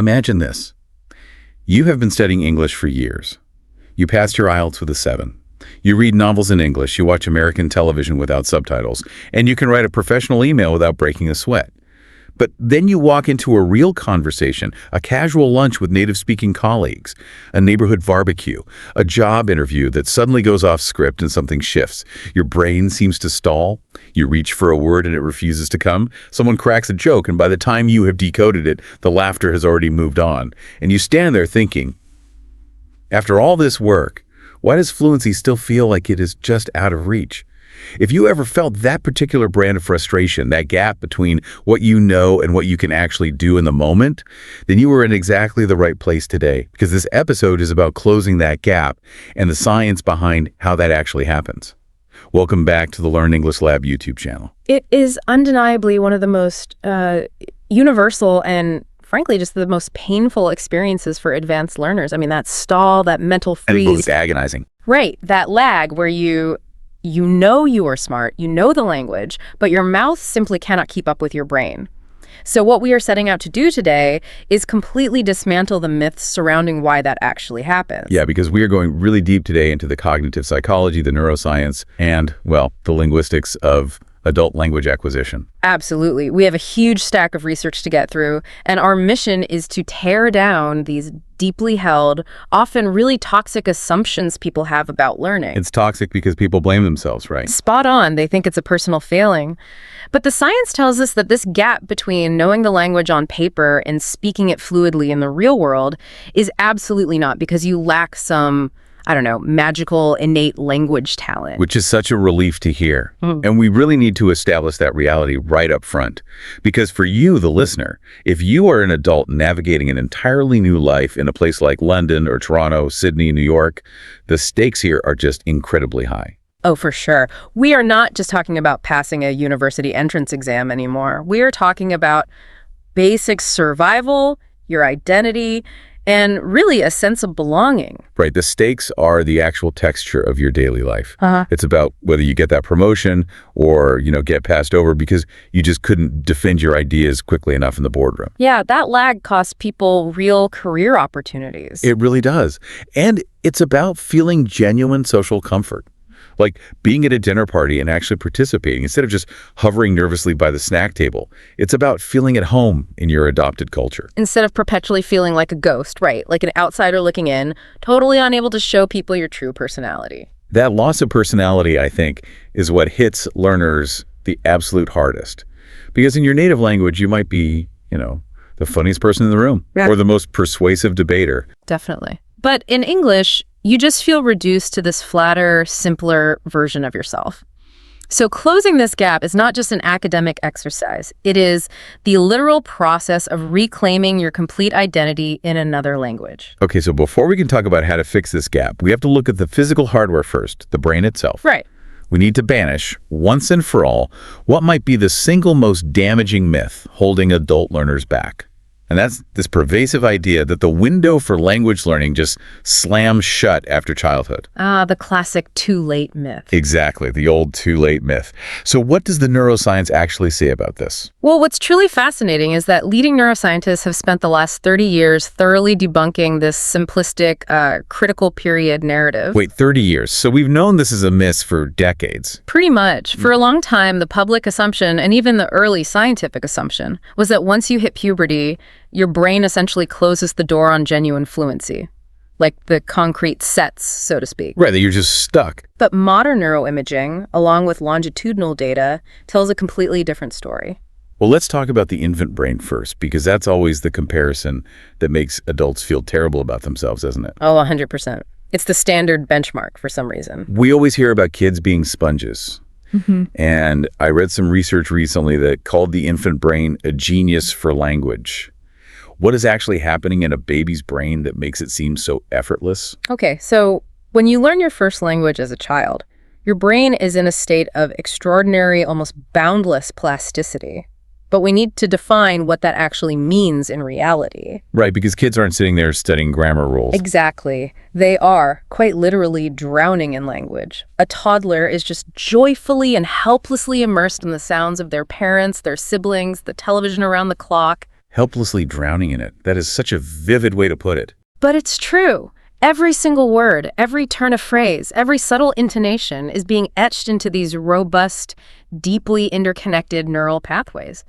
Imagine this. You have been studying English for years. You passed your IELTS with a 7. You read novels in English, you watch American television without subtitles, and you can write a professional email without breaking a sweat. But then you walk into a real conversation, a casual lunch with native-speaking colleagues, a neighborhood barbecue, a job interview that suddenly goes off script and something shifts. Your brain seems to stall. You reach for a word and it refuses to come. Someone cracks a joke, and by the time you have decoded it, the laughter has already moved on. And you stand there thinking, after all this work, why does fluency still feel like it is just out of reach? If you ever felt that particular brand of frustration, that gap between what you know and what you can actually do in the moment, then you are in exactly the right place today, because this episode is about closing that gap and the science behind how that actually happens. Welcome back to the Learn English Lab YouTube channel. It is undeniably one of the most universal and frankly, just the most painful experiences for advanced learners. I mean, that stall, that mental freeze. And both agonizing. Right. That lag where you know you are smart, you know the language, but your mouth simply cannot keep up with your brain. So what we are setting out to do today is completely dismantle the myths surrounding why that actually happens. Yeah, because we are going really deep today into the cognitive psychology, the neuroscience, and, well, the linguistics of adult language acquisition. Absolutely. We have a huge stack of research to get through, and our mission is to tear down these deeply held, often really toxic assumptions people have about learning. It's toxic because people blame themselves, right? Spot on. They think it's a personal failing. But the science tells us that this gap between knowing the language on paper and speaking it fluidly in the real world is absolutely not because you lack some, I don't know, magical innate language talent. Which is such a relief to hear. And we really need to establish that reality right up front. Because for you, the listener, if you are an adult navigating an entirely new life in a place like London or Toronto, Sydney, New York, the stakes here are just incredibly high. Oh, for sure. We are not just talking about passing a university entrance exam anymore. We are talking about basic survival, your identity, and really a sense of belonging. Right. The stakes are the actual texture of your daily life. It's about whether you get that promotion or, get passed over because you just couldn't defend your ideas quickly enough in the boardroom. Yeah, that lag costs people real career opportunities. It really does. And it's about feeling genuine social comfort. Like being at a dinner party and actually participating instead of just hovering nervously by the snack table. It's about feeling at home in your adopted culture. Instead of perpetually feeling like a ghost, right? Like an outsider looking in, totally unable to show people your true personality. That loss of personality, I think, is what hits learners the absolute hardest. Because in your native language, you might be, the funniest person in the room or the most persuasive debater. Definitely. But in English, you just feel reduced to this flatter, simpler version of yourself. So closing this gap is not just an academic exercise. It is the literal process of reclaiming your complete identity in another language. Okay, so before we can talk about how to fix this gap, we have to look at the physical hardware first, the brain itself. Right. We need to banish, once and for all, what might be the single most damaging myth holding adult learners back. And that's this pervasive idea that the window for language learning just slams shut after childhood. The classic too late myth. Exactly, the old too late myth. So what does the neuroscience actually say about this? Well, what's truly fascinating is that leading neuroscientists have spent the last 30 years thoroughly debunking this simplistic critical period narrative. Wait, 30 years. So we've known this is a myth for decades. Pretty much. For a long time, the public assumption, and even the early scientific assumption, was that once you hit puberty, your brain essentially closes the door on genuine fluency, like the concrete sets, so to speak. Right, that you're just stuck. But modern neuroimaging, along with longitudinal data, tells a completely different story. Well, let's talk about the infant brain first, because that's always the comparison that makes adults feel terrible about themselves, isn't it? Oh, 100%. It's the standard benchmark for some reason. We always hear about kids being sponges. And I read some research recently that called the infant brain a genius for language. What is actually happening in a baby's brain that makes it seem so effortless? Okay, so when you learn your first language as a child, your brain is in a state of extraordinary, almost boundless plasticity. But we need to define what that actually means in reality. Right, because kids aren't sitting there studying grammar rules. Exactly. They are, quite literally, drowning in language. A toddler is just joyfully and helplessly immersed in the sounds of their parents, their siblings, the television around the clock. Helplessly drowning in it. That is such a vivid way to put it. But it's true. Every single word, every turn of phrase, every subtle intonation is being etched into these robust, deeply interconnected neural pathways.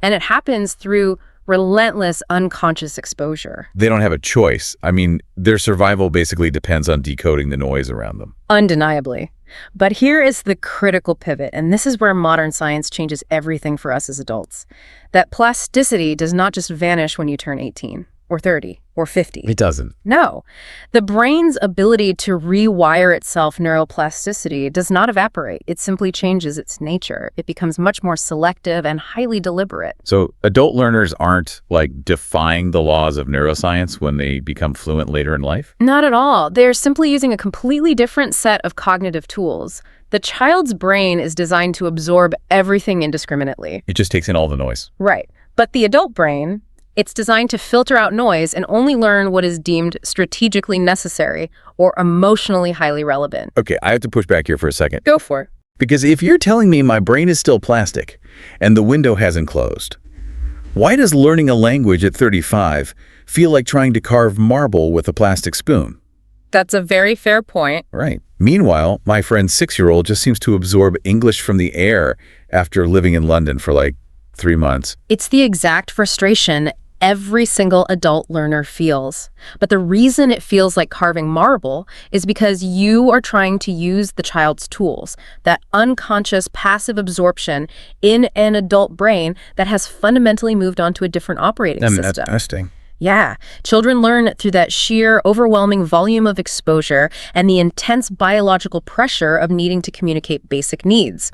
And it happens through relentless unconscious exposure. They don't have a choice. I mean, their survival basically depends on decoding the noise around them. Undeniably. But here is the critical pivot, and this is where modern science changes everything for us as adults. That plasticity does not just vanish when you turn 18 or 30 or 50. It doesn't. No. The brain's ability to rewire itself, neuroplasticity, does not evaporate. It simply changes its nature. It becomes much more selective and highly deliberate. So adult learners aren't like defying the laws of neuroscience when they become fluent later in life? Not at all. They're simply using a completely different set of cognitive tools. The child's brain is designed to absorb everything indiscriminately. It just takes in all the noise. Right. But the adult brain, it's designed to filter out noise and only learn what is deemed strategically necessary or emotionally highly relevant. Okay, I have to push back here for a second. Go for it. Because if you're telling me my brain is still plastic and the window hasn't closed, why does learning a language at 35 feel like trying to carve marble with a plastic spoon? That's a very fair point. Right. Meanwhile, my friend's 6-year-old just seems to absorb English from the air after living in London for like 3 months. It's the exact frustration every single adult learner feels. But the reason it feels like carving marble is because you are trying to use the child's tools, that unconscious passive absorption in an adult brain that has fundamentally moved on to a different operating system. That's interesting. Yeah, children learn through that sheer, overwhelming volume of exposure and the intense biological pressure of needing to communicate basic needs.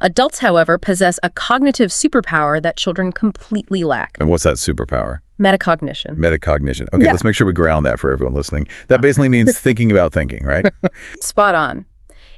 Adults, however, possess a cognitive superpower that children completely lack. And what's that superpower? Metacognition. Metacognition. Okay, Yeah. Let's make sure we ground that for everyone listening. That basically means thinking about thinking, right? Spot on.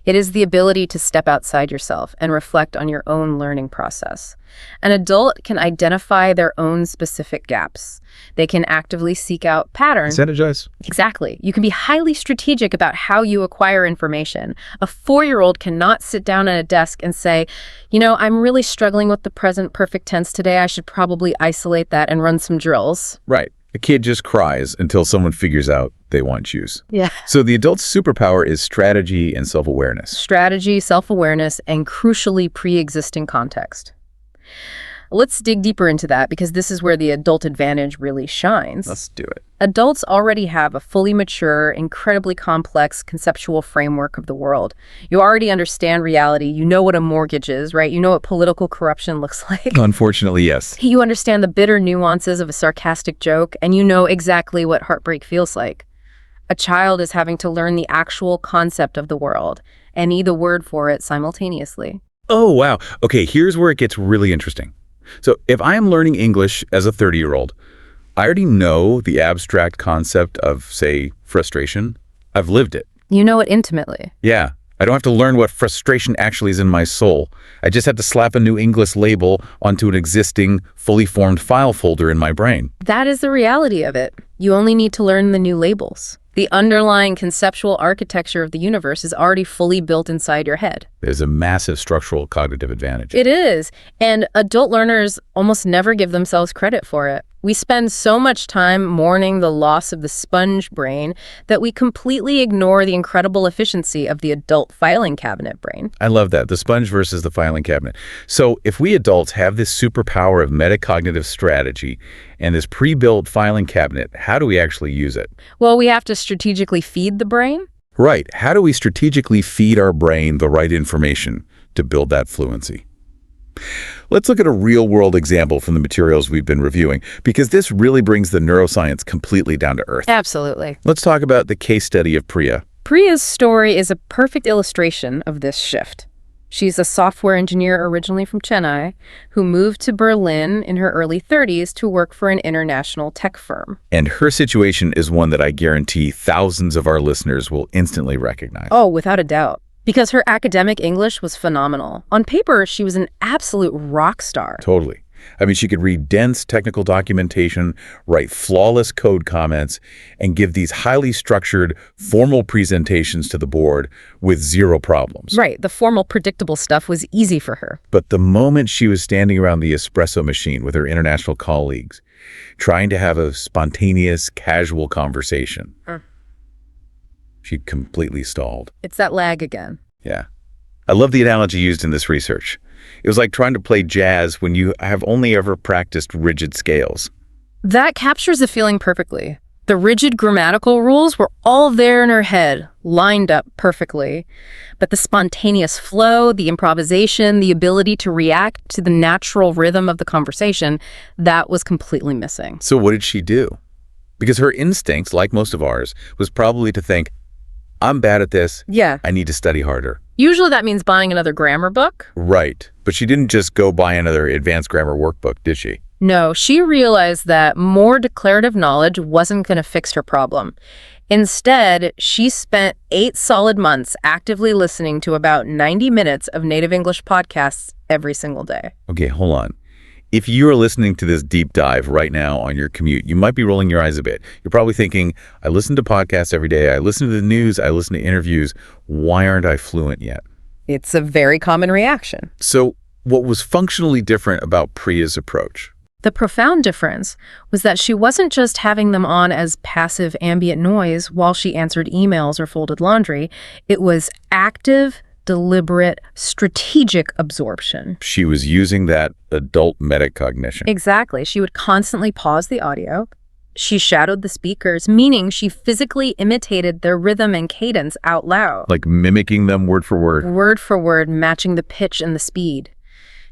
It is the ability to step outside yourself and reflect on your own learning process. An adult can identify their own specific gaps. They can actively seek out patterns. Synergize. Exactly. You can be highly strategic about how you acquire information. A 4-year-old cannot sit down at a desk and say, I'm really struggling with the present perfect tense today. I should probably isolate that and run some drills. Right. A kid just cries until someone figures out they want juice. Yeah. So the adult's superpower is strategy and self-awareness. Strategy, self-awareness, and crucially pre-existing context. Let's dig deeper into that because this is where the adult advantage really shines. Let's do it. Adults already have a fully mature, incredibly complex conceptual framework of the world. You already understand reality. You know what a mortgage is, right? You know what political corruption looks like. Unfortunately, yes. You understand the bitter nuances of a sarcastic joke, and you know exactly what heartbreak feels like. A child is having to learn the actual concept of the world and need the word for it simultaneously. Oh, wow. Okay, here's where it gets really interesting. So if I am learning English as a 30-year-old, I already know the abstract concept of, say, frustration. I've lived it. You know it intimately. Yeah. I don't have to learn what frustration actually is in my soul. I just have to slap a new English label onto an existing, fully formed file folder in my brain. That is the reality of it. You only need to learn the new labels. The underlying conceptual architecture of the universe is already fully built inside your head. There's a massive structural cognitive advantage. It is. And adult learners almost never give themselves credit for it. We spend so much time mourning the loss of the sponge brain that we completely ignore the incredible efficiency of the adult filing cabinet brain. I love that, the sponge versus the filing cabinet. So if we adults have this superpower of metacognitive strategy and this pre-built filing cabinet, how do we actually use it? Well, we have to strategically feed the brain. Right. How do we strategically feed our brain the right information to build that fluency? Let's look at a real-world example from the materials we've been reviewing, because this really brings the neuroscience completely down to earth. Absolutely. Let's talk about the case study of Priya. Priya's story is a perfect illustration of this shift. She's a software engineer originally from Chennai who moved to Berlin in her early 30s to work for an international tech firm. And her situation is one that I guarantee thousands of our listeners will instantly recognize. Oh, without a doubt. Because her academic English was phenomenal. On paper, she was an absolute rock star. Totally. I mean, she could read dense technical documentation, write flawless code comments, and give these highly structured, formal presentations to the board with zero problems. Right. The formal, predictable stuff was easy for her. But the moment she was standing around the espresso machine with her international colleagues, trying to have a spontaneous, casual conversation. She completely stalled. It's that lag again. Yeah. I love the analogy used in this research. It was like trying to play jazz when you have only ever practiced rigid scales. That captures the feeling perfectly. The rigid grammatical rules were all there in her head, lined up perfectly. But the spontaneous flow, the improvisation, the ability to react to the natural rhythm of the conversation, that was completely missing. So what did she do? Because her instincts, like most of ours, was probably to think, I'm bad at this. Yeah. I need to study harder. Usually that means buying another grammar book. Right. But she didn't just go buy another advanced grammar workbook, did she? No, she realized that more declarative knowledge wasn't going to fix her problem. Instead, she spent 8 solid months actively listening to about 90 minutes of native English podcasts every single day. Okay, hold on. If you are listening to this deep dive right now on your commute, you might be rolling your eyes a bit. You're probably thinking, I listen to podcasts every day. I listen to the news. I listen to interviews. Why aren't I fluent yet? It's a very common reaction. So what was functionally different about Priya's approach? The profound difference was that she wasn't just having them on as passive ambient noise while she answered emails or folded laundry. It was active, deliberate, strategic absorption. She was using that adult metacognition. Exactly. She would constantly pause the audio. She shadowed the speakers, meaning she physically imitated their rhythm and cadence out loud. Like mimicking them word for word, matching the pitch and the speed.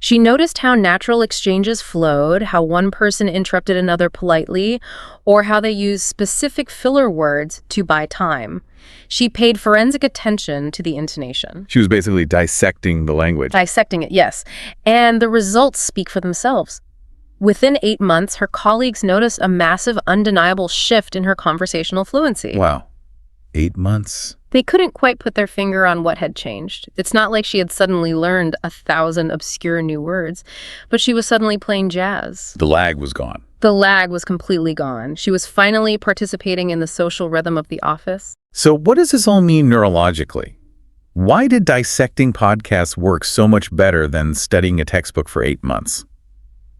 She noticed how natural exchanges flowed, how one person interrupted another politely, or how they used specific filler words to buy time. She paid forensic attention to the intonation. She was basically dissecting the language. Dissecting it, yes. And the results speak for themselves. Within 8 months, her colleagues noticed a massive, undeniable shift in her conversational fluency. Wow. 8 months. They couldn't quite put their finger on what had changed. It's not like she had suddenly learned 1,000 obscure new words, but she was suddenly playing jazz. The lag was gone. The lag was completely gone. She was finally participating in the social rhythm of the office. So what does this all mean neurologically? Why did dissecting podcasts work so much better than studying a textbook for 8 months?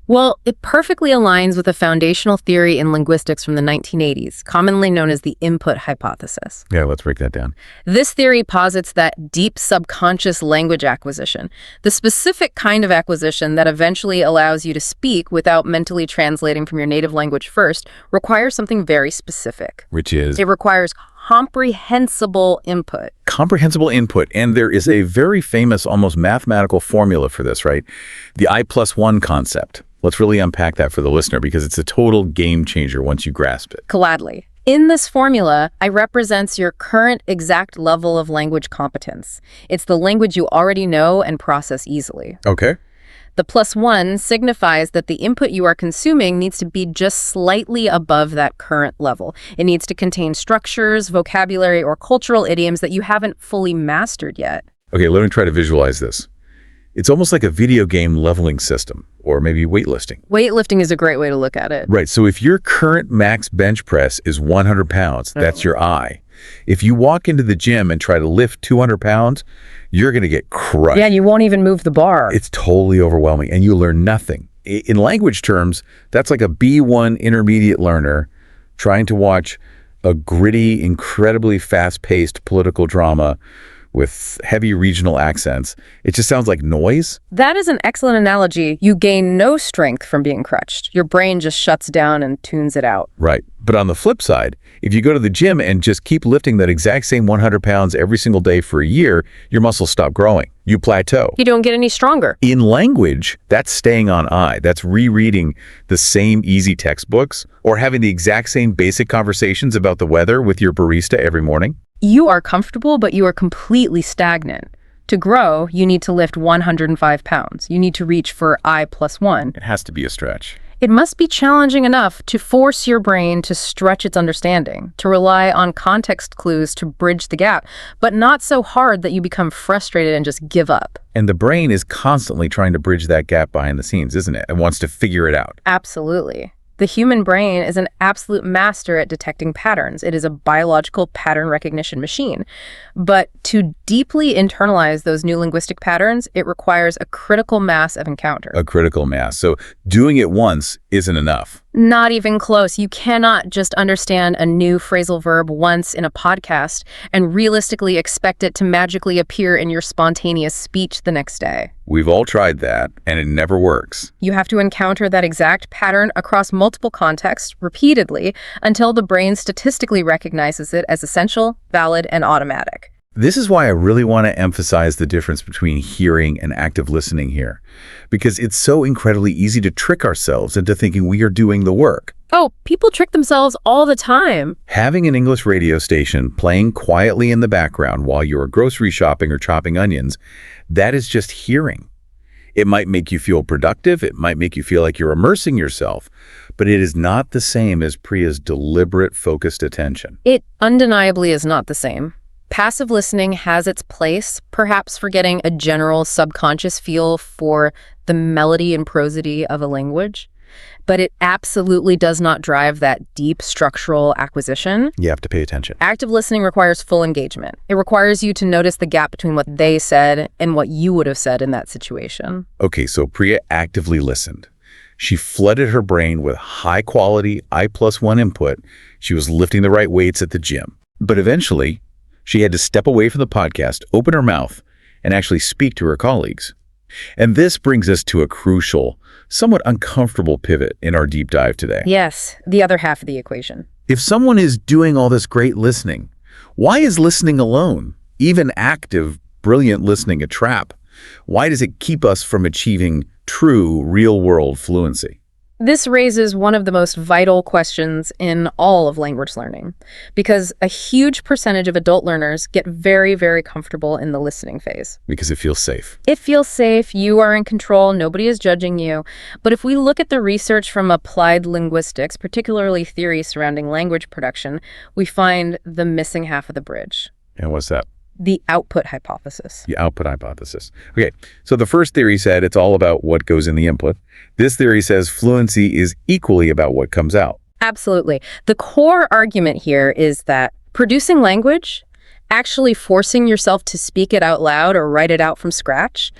Well, it perfectly aligns with a foundational theory in linguistics from the 1980s, commonly known as the input hypothesis. Yeah, let's break that down. This theory posits that deep subconscious language acquisition, the specific kind of acquisition that eventually allows you to speak without mentally translating from your native language first, requires something very specific. Which is? It requires comprehensible input. Comprehensible input. And there is a very famous, almost mathematical formula for this, right? The I+1 concept. Let's really unpack that for the listener because it's a total game changer once you grasp it. Gladly. In this formula, I represents your current exact level of language competence. It's the language you already know and process easily. Okay. The +1 signifies that the input you are consuming needs to be just slightly above that current level. It needs to contain structures, vocabulary, or cultural idioms that you haven't fully mastered yet. Okay, let me try to visualize this. It's almost like a video game leveling system, or maybe weightlifting. Weightlifting is a great way to look at it. Right, so if your current max bench press is 100 pounds, that's your I. If you walk into the gym and try to lift 200 pounds, you're going to get crushed. Yeah, you won't even move the bar. It's totally overwhelming, and you learn nothing. In language terms, that's like a B1 intermediate learner trying to watch a gritty, incredibly fast-paced political drama with heavy regional accents. It just sounds like noise. That is an excellent analogy. You gain no strength from being crutched. Your brain just shuts down and tunes it out. Right. But on the flip side, if you go to the gym and just keep lifting that exact same 100 pounds every single day for a year, your muscles stop growing. You plateau. You don't get any stronger. In language, that's staying on I. That's rereading the same easy textbooks or having the exact same basic conversations about the weather with your barista every morning. You are comfortable, but you are completely stagnant. To grow, you need to lift 105 pounds. You need to reach for I+1. It has to be a stretch. It must be challenging enough to force your brain to stretch its understanding, to rely on context clues to bridge the gap, but not so hard that you become frustrated and just give up. And the brain is constantly trying to bridge that gap behind the scenes, isn't it? It wants to figure it out. Absolutely. The human brain is an absolute master at detecting patterns. It is a biological pattern recognition machine. But to deeply internalize those new linguistic patterns, it requires a critical mass of encounter. A critical mass. So doing it once isn't enough. Not even close. You cannot just understand a new phrasal verb once in a podcast and realistically expect it to magically appear in your spontaneous speech the next day. We've all tried that, and it never works. You have to encounter that exact pattern across multiple contexts repeatedly until the brain statistically recognizes it as essential, valid, and automatic. This is why I really want to emphasize the difference between hearing and active listening here, because it's so incredibly easy to trick ourselves into thinking we are doing the work. Oh, people trick themselves all the time. Having an English radio station playing quietly in the background while you're grocery shopping or chopping onions, that is just hearing. It might make you feel productive, it might make you feel like you're immersing yourself, but it is not the same as Priya's deliberate, focused attention. It undeniably is not the same. Passive listening has its place, perhaps for getting a general subconscious feel for the melody and prosody of a language, but it absolutely does not drive that deep structural acquisition. You have to pay attention. Active listening requires full engagement. It requires you to notice the gap between what they said and what you would have said in that situation. Okay, so Priya actively listened. She flooded her brain with high-quality I+1 input. She was lifting the right weights at the gym. But eventually, she had to step away from the podcast, open her mouth, and actually speak to her colleagues. And this brings us to a crucial, somewhat uncomfortable pivot in our deep dive today. Yes, the other half of the equation. If someone is doing all this great listening, why is listening alone, even active, brilliant listening, a trap? Why does it keep us from achieving true, real-world fluency? This raises one of the most vital questions in all of language learning, because a huge percentage of adult learners get very, very comfortable in the listening phase. Because it feels safe. It feels safe, you are in control, nobody is judging you. But if we look at the research from applied linguistics, particularly theory surrounding language production, we find the missing half of the bridge. And what's that? The output hypothesis. The output hypothesis. Okay, so the first theory said it's all about what goes in the input. This theory says fluency is equally about what comes out. Absolutely. The core argument here is that producing language, actually forcing yourself to speak it out loud or write it out from scratch,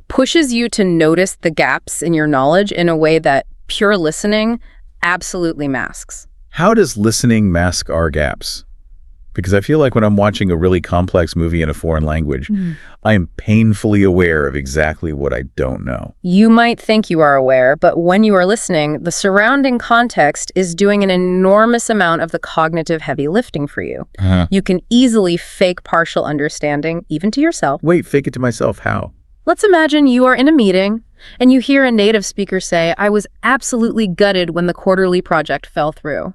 pushes you to notice the gaps in your knowledge in a way that pure listening absolutely masks. How does listening mask our gaps? Because I feel like when I'm watching a really complex movie in a foreign language, I am painfully aware of exactly what I don't know. You might think you are aware, but when you are listening, the surrounding context is doing an enormous amount of the cognitive heavy lifting for you. You can easily fake partial understanding, even to yourself. Wait, fake it to myself, how? Let's imagine you are in a meeting and you hear a native speaker say, "I was absolutely gutted when the quarterly project fell through."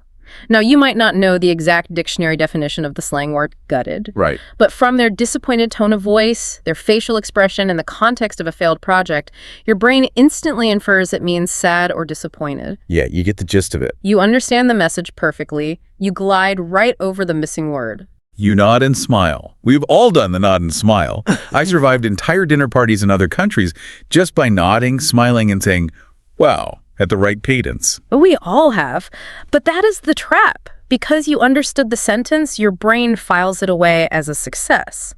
Now, you might not know the exact dictionary definition of the slang word gutted. Right. But from their disappointed tone of voice, their facial expression, and the context of a failed project, your brain instantly infers it means sad or disappointed. Yeah, you get the gist of it. You understand the message perfectly. You glide right over the missing word. You nod and smile. We've all done the nod and smile. I survived entire dinner parties in other countries just by nodding, smiling, and saying, wow, at the right cadence. We all have. But that is the trap. Because you understood the sentence, your brain files it away as a success.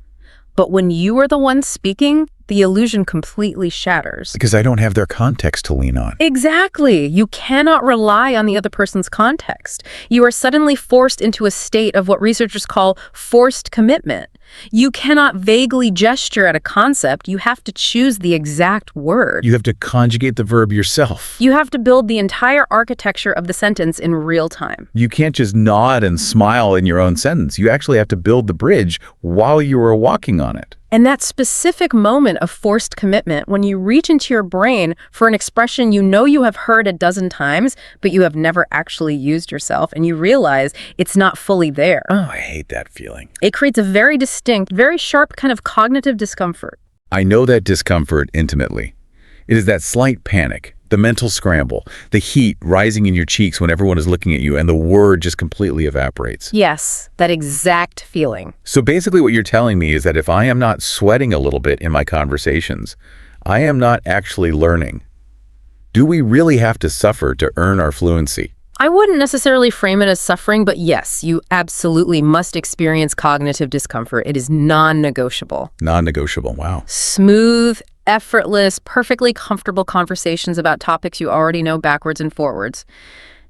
But when you are the one speaking, the illusion completely shatters. Because I don't have their context to lean on. Exactly. You cannot rely on the other person's context. You are suddenly forced into a state of what researchers call forced commitment. You cannot vaguely gesture at a concept. You have to choose the exact word. You have to conjugate the verb yourself. You have to build the entire architecture of the sentence in real time. You can't just nod and smile in your own sentence. You actually have to build the bridge while you are walking on it. And that specific moment of forced commitment, when you reach into your brain for an expression you know you have heard a dozen times, but you have never actually used yourself, and you realize it's not fully there. Oh, I hate that feeling. It creates a very distinct, very sharp kind of cognitive discomfort. I know that discomfort intimately. It is that slight panic, the mental scramble, the heat rising in your cheeks when everyone is looking at you and the word just completely evaporates. Yes, that exact feeling. So basically what you're telling me is that if I am not sweating a little bit in my conversations, I am not actually learning. Do we really have to suffer to earn our fluency? I wouldn't necessarily frame it as suffering, but yes, you absolutely must experience cognitive discomfort. It is non-negotiable. Non-negotiable, wow. Smooth, effortless, perfectly comfortable conversations about topics you already know backwards and forwards.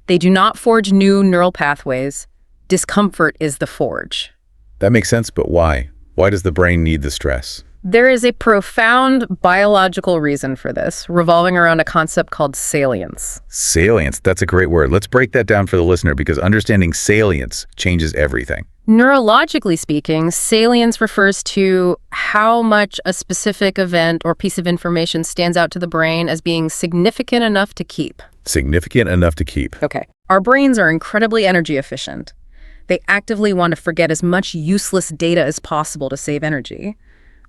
They do not forge new neural pathways. Discomfort is the forge. That makes sense, but why? Why does the brain need the stress? There is a profound biological reason for this, revolving around a concept called salience. Salience, that's a great word. Let's break that down for the listener because understanding salience changes everything. Neurologically speaking, salience refers to how much a specific event or piece of information stands out to the brain as being significant enough to keep. Significant enough to keep. Okay. Our brains are incredibly energy efficient. They actively want to forget as much useless data as possible to save energy.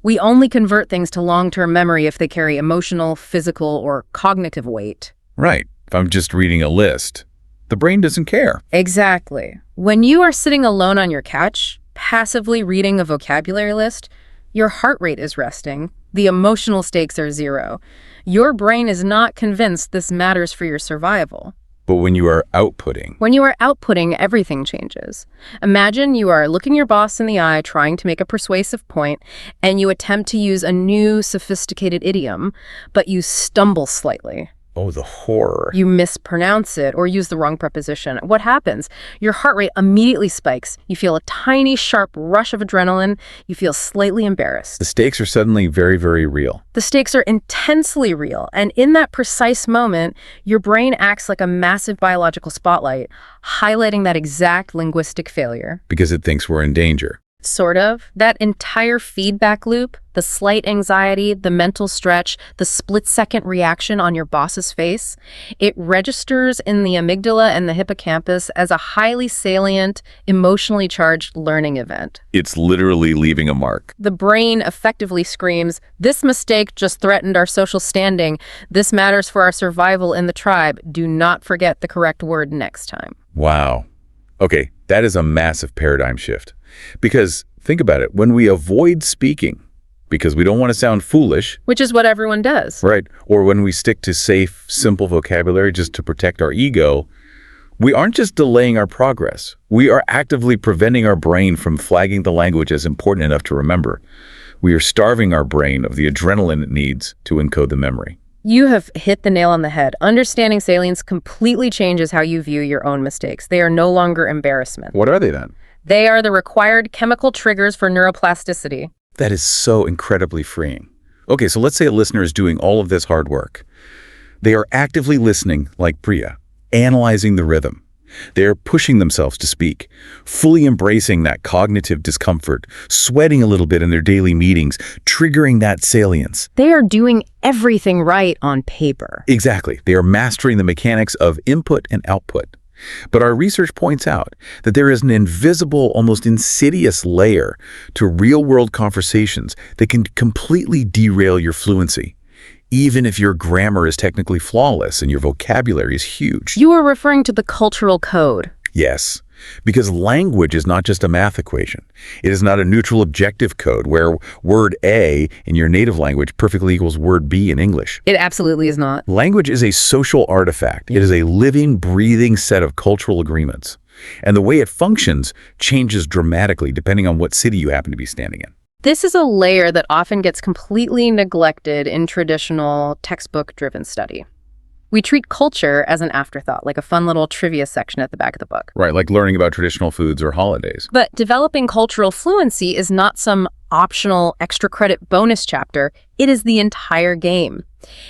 We only convert things to long-term memory if they carry emotional, physical, or cognitive weight. Right. If I'm just reading a list, the brain doesn't care. Exactly. When you are sitting alone on your couch, passively reading a vocabulary list, your heart rate is resting. The emotional stakes are zero. Your brain is not convinced this matters for your survival. But when you are outputting, Everything changes. Imagine you are looking your boss in the eye, trying to make a persuasive point, and you attempt to use a new, sophisticated idiom, but you stumble slightly. oh, the horror. You mispronounce it or use the wrong preposition. What happens? Your heart rate immediately spikes. You feel a tiny, sharp rush of adrenaline. You feel slightly embarrassed. The stakes are suddenly very, very real. The stakes are intensely real, and in that precise moment, your brain acts like a massive biological spotlight, highlighting that exact linguistic failure. Because it thinks we're in danger. Sort of. That entire feedback loop, the slight anxiety, the mental stretch, the split-second reaction on your boss's face, it registers in the amygdala and the hippocampus as a highly salient, emotionally charged learning event. It's literally leaving a mark. The brain effectively screams, "This mistake just threatened our social standing. This matters for our survival in the tribe. Do not forget the correct word next time." Wow. Okay, that is a massive paradigm shift. Because think about it, when we avoid speaking because we don't want to sound foolish, which is what everyone does. right? Or when we stick to safe, simple vocabulary just to protect our ego, we aren't just delaying our progress. We are actively preventing our brain from flagging the language as important enough to remember. We are starving our brain of the adrenaline it needs to encode the memory. You have hit the nail on the head. Understanding salience completely changes how you view your own mistakes. They are no longer embarrassment. What are they then? They are the required chemical triggers for neuroplasticity. That is so incredibly freeing. Okay, so let's say a listener is doing all of this hard work. They are actively listening, like Priya, analyzing the rhythm. They are pushing themselves to speak, fully embracing that cognitive discomfort, sweating a little bit in their daily meetings, triggering that salience. They are doing everything right on paper. Exactly. They are mastering the mechanics of input and output. But our research points out that there is an invisible, almost insidious layer to real-world conversations that can completely derail your fluency, even if your grammar is technically flawless and your vocabulary is huge. You are referring to the cultural code. Yes, because language is not just a math equation. It is not a neutral objective code where word A in your native language perfectly equals word B in English. It absolutely is not. Language is a social artifact. It is a living, breathing set of cultural agreements. And the way it functions changes dramatically depending on what city you happen to be standing in. This is a layer that often gets completely neglected in traditional textbook-driven study. We treat culture as an afterthought, like a fun little trivia section at the back of the book. Right, like learning about traditional foods or holidays. But developing cultural fluency is not some optional extra credit bonus chapter. It is the entire game.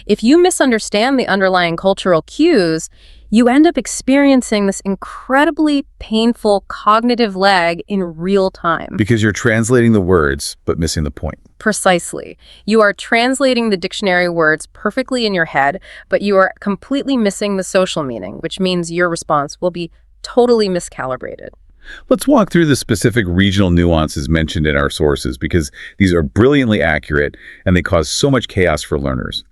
If you misunderstand the underlying cultural cues, you end up experiencing this incredibly painful cognitive lag in real time. Because you're translating the words, but missing the point. Precisely. You are translating the dictionary words perfectly in your head, but you are completely missing the social meaning, which means your response will be totally miscalibrated. Let's walk through the specific regional nuances mentioned in our sources because these are brilliantly accurate and they cause so much chaos for learners.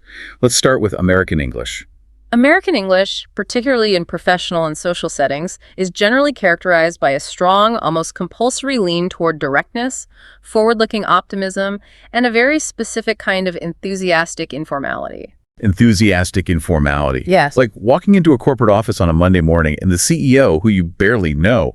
Let's start with American English. American English, particularly in professional and social settings, is generally characterized by a strong, almost compulsory lean toward directness, forward-looking optimism, and a very specific kind of enthusiastic informality. Enthusiastic informality. Yes. Like walking into a corporate office on a Monday morning and the CEO, who you barely know,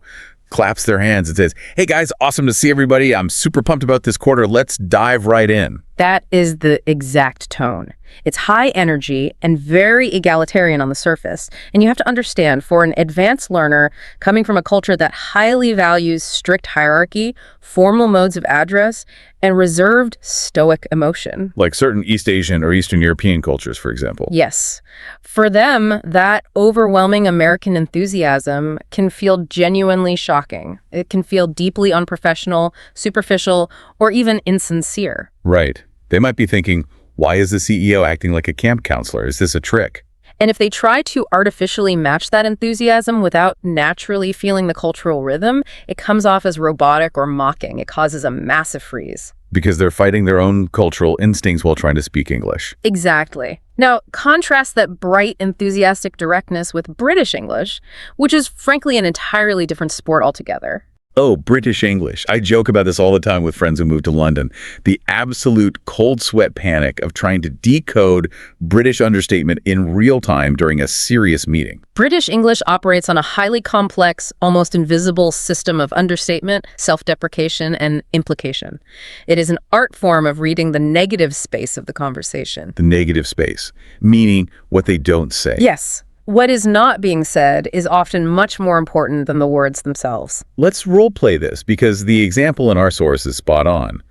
claps their hands and says, "Hey guys, awesome to see everybody. I'm super pumped about this quarter. Let's dive right in." That is the exact tone. It's high energy and very egalitarian on the surface. And you have to understand, for an advanced learner coming from a culture that highly values strict hierarchy, formal modes of address, and reserved stoic emotion. Like certain East Asian or Eastern European cultures, for example. Yes. For them, that overwhelming American enthusiasm can feel genuinely shocking. It can feel deeply unprofessional, superficial, or even insincere. Right. They might be thinking, why is the CEO acting like a camp counselor? Is this a trick? And if they try to artificially match that enthusiasm without naturally feeling the cultural rhythm, it comes off as robotic or mocking. It causes a massive freeze. Because they're fighting their own cultural instincts while trying to speak English. Exactly. Now, contrast that bright, enthusiastic directness with British English, which is frankly an entirely different sport altogether. Oh, British English. I joke about this all the time with friends who move to London. The absolute cold sweat panic of trying to decode British understatement in real time during a serious meeting. British English operates on a highly complex, almost invisible system of understatement, self-deprecation, and implication. It is an art form of reading the negative space of the conversation. The negative space, meaning what they don't say. Yes. What is not being said is often much more important than the words themselves. Let's role play this because the example in our source is spot on.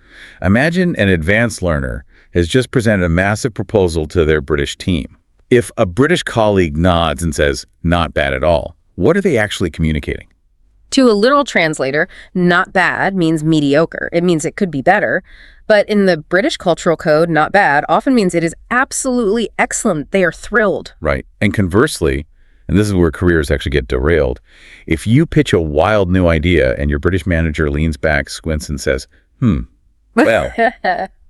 Imagine an advanced learner has just presented a massive proposal to their British team. If a British colleague nods and says, "Not bad at all," what are they actually communicating? To a literal translator, not bad means mediocre. It means it could be better. But in the British cultural code, not bad often means it is absolutely excellent. They are thrilled. Right. And conversely, and this is where careers actually get derailed, if you pitch a wild new idea and your British manager leans back, squints, and says, well,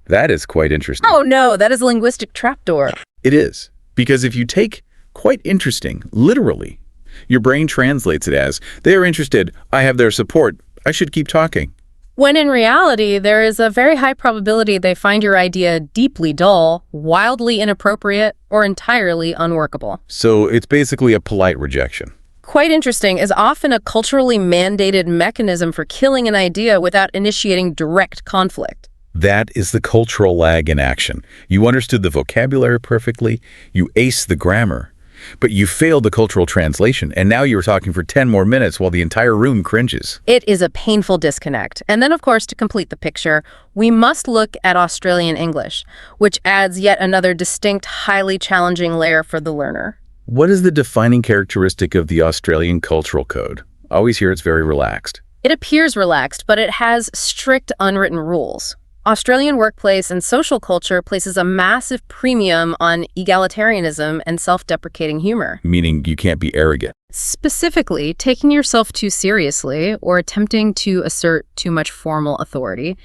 that is quite interesting. Oh no, that is a linguistic trapdoor. It is. Because if you take quite interesting literally, your brain translates it as, they are interested, I have their support, I should keep talking. When in reality, there is a very high probability they find your idea deeply dull, wildly inappropriate, or entirely unworkable. So it's basically a polite rejection. Quite interesting is often a culturally mandated mechanism for killing an idea without initiating direct conflict. That is the cultural lag in action. You understood the vocabulary perfectly, you aced the grammar, but you failed the cultural translation, and now you're talking for 10 more minutes while the entire room cringes. It is a painful disconnect. And then, of course, to complete the picture, we must look at Australian English, which adds yet another distinct, highly challenging layer for the learner. What is the defining characteristic of the Australian cultural code? I always hear it's very relaxed. It appears relaxed, but it has strict unwritten rules. Australian workplace and social culture places a massive premium on egalitarianism and self-deprecating humor. Meaning you can't be arrogant. Specifically, taking yourself too seriously or attempting to assert too much formal authority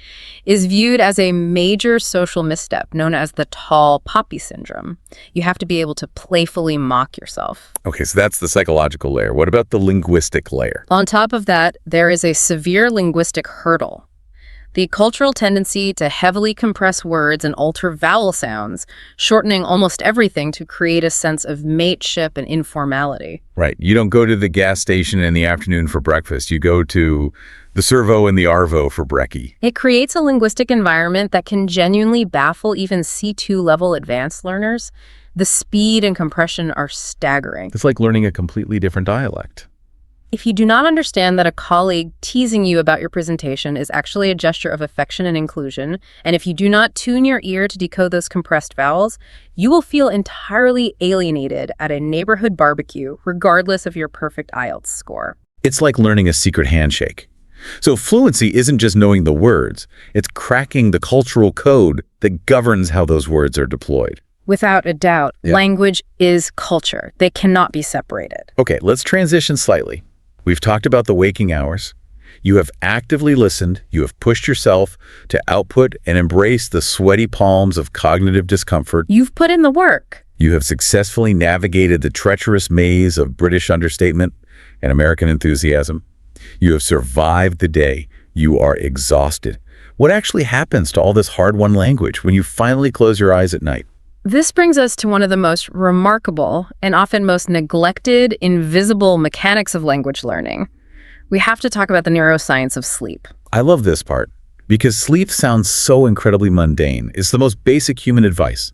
is viewed as a major social misstep known as the tall poppy syndrome. You have to be able to playfully mock yourself. Okay, so that's the psychological layer. What about the linguistic layer? On top of that, there is a severe linguistic hurdle. The cultural tendency to heavily compress words and alter vowel sounds, shortening almost everything to create a sense of mateship and informality. Right. You don't go to the gas station in the afternoon for breakfast. You go to the servo and the arvo for brekkie. It creates a linguistic environment that can genuinely baffle even C2 level advanced learners. The speed and compression are staggering. It's like learning a completely different dialect. If you do not understand that a colleague teasing you about your presentation is actually a gesture of affection and inclusion, and if you do not tune your ear to decode those compressed vowels, you will feel entirely alienated at a neighborhood barbecue, regardless of your perfect IELTS score. It's like learning a secret handshake. So fluency isn't just knowing the words, it's cracking the cultural code that governs how those words are deployed. Without a doubt, language is culture. They cannot be separated. Okay, let's transition slightly. We've talked about the waking hours. You have actively listened, you have pushed yourself to output and embrace the sweaty palms of cognitive discomfort. You've put in the work. You have successfully navigated the treacherous maze of British understatement and American enthusiasm. You have survived the day. You are exhausted. What actually happens to all this hard-won language when you finally close your eyes at night? This brings us to one of the most remarkable and often most neglected, invisible mechanics of language learning. We have to talk about the neuroscience of sleep. I love this part. Because sleep sounds so incredibly mundane. It's the most basic human advice.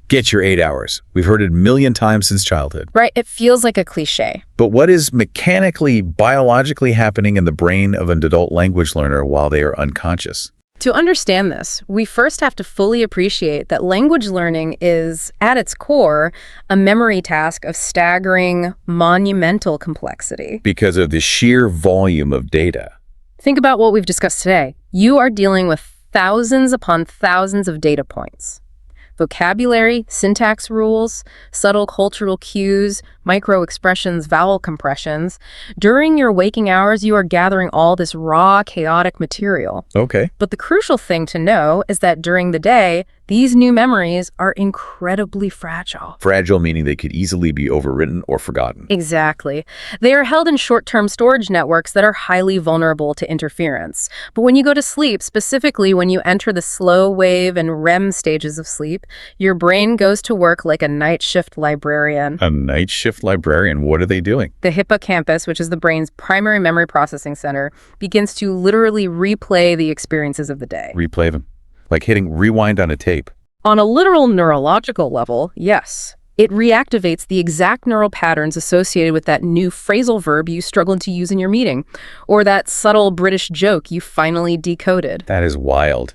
Get your 8 hours. We've heard it a million times since childhood. Right, it feels like a cliche. But what is mechanically, biologically happening in the brain of an adult language learner while they are unconscious? To understand this, we first have to fully appreciate that language learning is, at its core, a memory task of staggering, monumental complexity. Because of the sheer volume of data. Think about what we've discussed today. You are dealing with thousands upon thousands of data points. Vocabulary, syntax rules, subtle cultural cues, micro-expressions, vowel compressions. During your waking hours, you are gathering all this raw, chaotic material. Okay. But the crucial thing to know is that during the day, these new memories are incredibly fragile. Fragile meaning they could easily be overwritten or forgotten. Exactly. They are held in short-term storage networks that are highly vulnerable to interference. But when you go to sleep, specifically when you enter the slow wave and REM stages of sleep, your brain goes to work like a night shift librarian. A night shift librarian, what are they doing? The hippocampus, which is the brain's primary memory processing center, begins to literally replay the experiences of the day. Replay them. Like hitting rewind on a tape. On a literal neurological level, yes. It reactivates the exact neural patterns associated with that new phrasal verb you struggled to use in your meeting, or that subtle British joke you finally decoded. That is wild.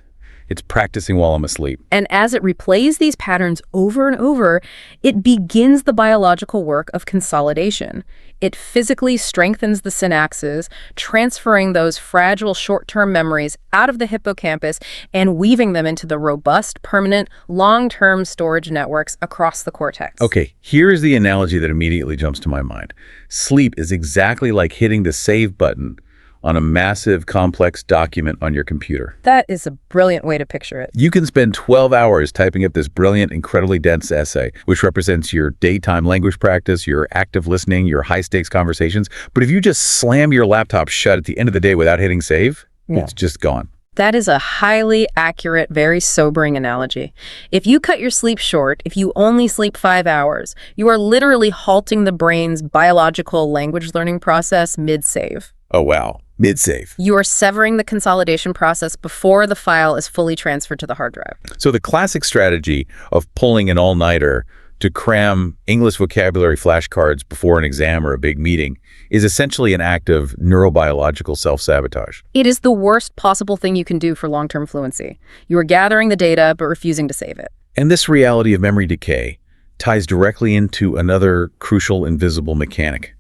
It's practicing while I'm asleep. And as it replays these patterns over and over, it begins the biological work of consolidation. It physically strengthens the synapses, transferring those fragile short-term memories out of the hippocampus and weaving them into the robust, permanent, long-term storage networks across the cortex. Okay, here's the analogy that immediately jumps to my mind. Sleep is exactly like hitting the save button on a massive, complex document on your computer. That is a brilliant way to picture it. You can spend 12 hours typing up this brilliant, incredibly dense essay, which represents your daytime language practice, your active listening, your high-stakes conversations. But if you just slam your laptop shut at the end of the day without hitting save, it's just gone. That is a highly accurate, very sobering analogy. If you cut your sleep short, if you only sleep 5 hours, you are literally halting the brain's biological language learning process mid-save. Oh, wow. Mid-save. You are severing the consolidation process before the file is fully transferred to the hard drive. So the classic strategy of pulling an all-nighter to cram English vocabulary flashcards before an exam or a big meeting is essentially an act of neurobiological self-sabotage. It is the worst possible thing you can do for long-term fluency. You are gathering the data but refusing to save it. And this reality of memory decay ties directly into another crucial invisible mechanic,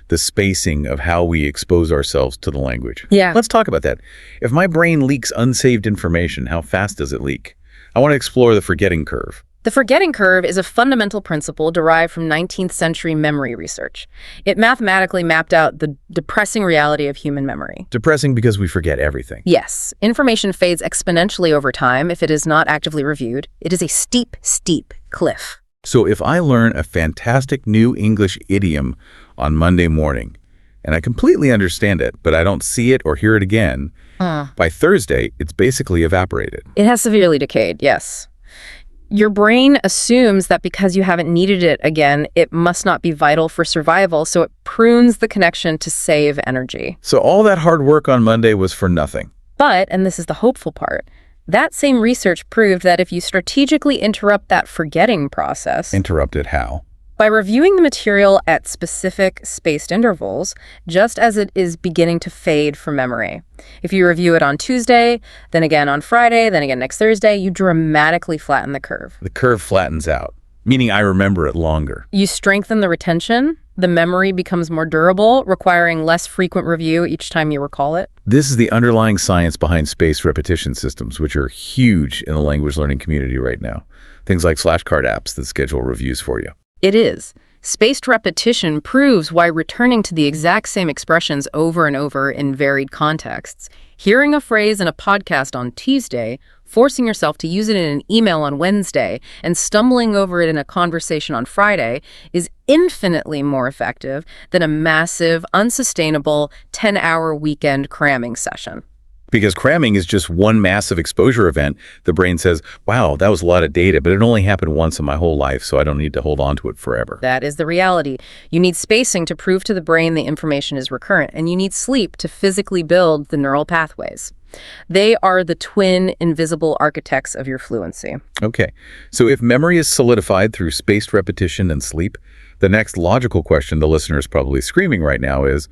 the spacing of how we expose ourselves to the language. Yeah. Let's talk about that. If my brain leaks unsaved information, how fast does it leak? I want to explore the forgetting curve. The forgetting curve is a fundamental principle derived from 19th century memory research. It mathematically mapped out the depressing reality of human memory. Depressing because we forget everything. Yes, information fades exponentially over time if it is not actively reviewed. It is a steep, steep cliff. So if I learn a fantastic new English idiom on Monday morning, and I completely understand it, but I don't see it or hear it again, by Thursday, it's basically evaporated. It has severely decayed, yes. Your brain assumes that because you haven't needed it again, it must not be vital for survival, so it prunes the connection to save energy. So all that hard work on Monday was for nothing. But, and this is the hopeful part, that same research proved that if you strategically interrupt that forgetting process... Interrupted how? By reviewing the material at specific spaced intervals, just as it is beginning to fade from memory. If you review it on Tuesday, then again on Friday, then again next Thursday, you dramatically flatten the curve. The curve flattens out, meaning I remember it longer. You strengthen the retention, the memory becomes more durable, requiring less frequent review each time you recall it. This is the underlying science behind spaced repetition systems, which are huge in the language learning community right now. Things like flashcard apps that schedule reviews for you. It is. Spaced repetition proves why returning to the exact same expressions over and over in varied contexts, hearing a phrase in a podcast on Tuesday, forcing yourself to use it in an email on Wednesday, and stumbling over it in a conversation on Friday is infinitely more effective than a massive, unsustainable 10-hour weekend cramming session. Because cramming is just one massive exposure event. The brain says, wow, that was a lot of data, but it only happened once in my whole life, so I don't need to hold on to it forever. That is the reality. You need spacing to prove to the brain the information is recurrent, and you need sleep to physically build the neural pathways. They are the twin invisible architects of your fluency. Okay, so if memory is solidified through spaced repetition and sleep, the next logical question the listener is probably screaming right now is,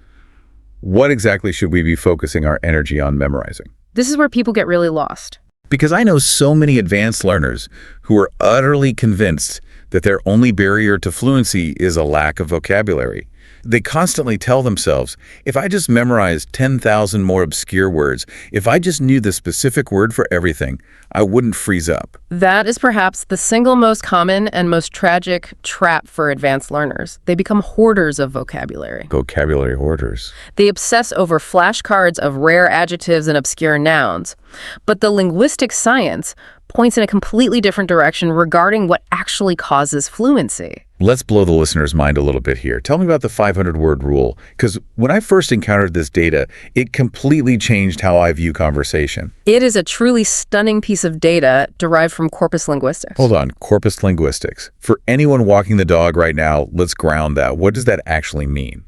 what exactly should we be focusing our energy on memorizing? This is where people get really lost. Because I know so many advanced learners who are utterly convinced that their only barrier to fluency is a lack of vocabulary. They constantly tell themselves, if I just memorized 10,000 more obscure words, if I just knew the specific word for everything, I wouldn't freeze up. That is perhaps the single most common and most tragic trap for advanced learners. They become hoarders of vocabulary. Vocabulary hoarders. They obsess over flashcards of rare adjectives and obscure nouns. But the linguistic science points in a completely different direction regarding what actually causes fluency. Let's blow the listener's mind a little bit here. Tell me about the 500-word rule, because when I first encountered this data, it completely changed how I view conversation. It is a truly stunning piece of data derived from corpus linguistics. Hold on, corpus linguistics. For anyone walking the dog right now, let's ground that. What does that actually mean?